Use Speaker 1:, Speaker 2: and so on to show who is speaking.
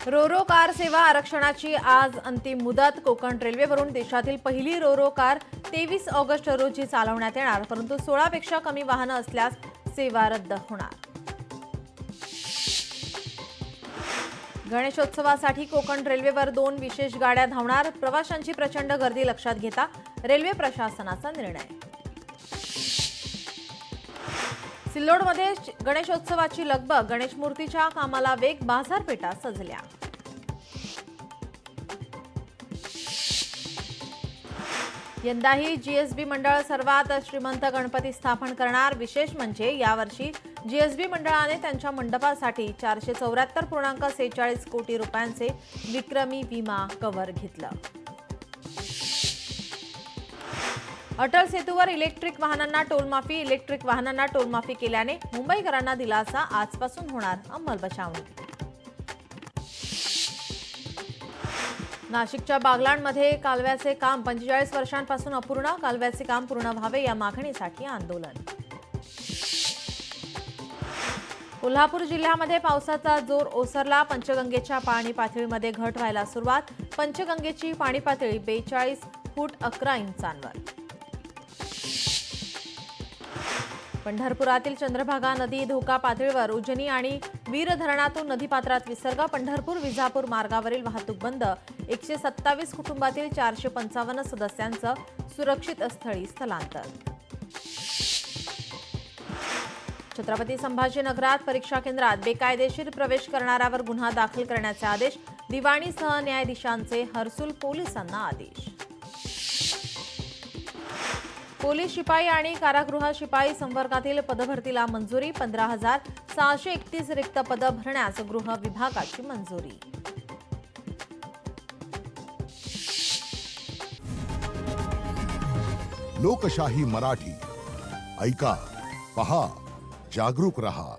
Speaker 1: Ro-Ro car सेवा आरक्षणाची आज अंतिम मुदत। कोकण रेल्वेवरून देशातील पहिली रोरो कार 23 ऑगस्ट रोजी चालवण्यात येणार, परंतु 16 पेक्षा कमी वाहनं असल्यास सेवा रद्द होणार। गणेशोत्सवासाठी कोकण रेल्वेवर 2 विशेष गाड्या धावणार। प्रवाशांची प्रचंड गर्दी लक्षात घेता रेल्वे प्रशासनाचा निर्णय। सिल्लोडमध्ये गणेशोत्सवाची लगबग, गणेश मूर्तीच्या कामाला वेग, बाजारपेठा सजल्या। यंदाही जीएसबी मंडळ सर्वात श्रीमंत गणपती स्थापन करणार। विशेष म्हणजे यावर्षी जीएसबी मंडळाने त्यांच्या मंडपासाठी 474.46 कोटी रुपयांचे विक्रमी विमा कव्हर घेतलं। अटल सेतूवर इलेक्ट्रिक वाहनांना टोलमाफी केल्याने मुंबईकरांना दिलासा। आजपासून होणार अंमलबजावणी। नाशिकच्या बागलाणमध्ये कालव्याचे काम 45 वर्षांपासून अपूर्ण। कालव्याचे काम पूर्ण व्हावे या मागणीसाठी आंदोलन। कोल्हापूर जिल्ह्यामध्ये पावसाचा जोर ओसरला। पंचगंगेच्या पाणी पातळीमध्ये घट व्हायला सुरुवात। पंचगंगेची पाणी पातळी 42 फूट 11 इंचांवर। पंढरपुरातील चंद्रभागा नदी धोका पातळीवर। उजनी आणि वीर धरणातून नदीपात्रात विसर्ग। पंढरपूर विजापूर मार्गावरील वाहतूक बंद। 127 कुटुंबातील 455 सदस्यांचं सुरक्षित स्थळी स्थलांतर। छत्रपती संभाजीनगरात परीक्षा केंद्रात बेकायदेशीर प्रवेश करणाऱ्यावर गुन्हा दाखल करण्याचे आदेश। दिवाणी सहन्यायाधीशांचे हर्सुल पोलिसांना आदेश। पोलीस शिपाई आणि कारागृह शिपाई संवर्गातील पदभरतीला मंजुरी। 15,631 रिक्त पदं भरण्यास गृह विभागाची मंजुरी।
Speaker 2: लोकशाही मराठी ऐका, पहा, जागरूक रहा।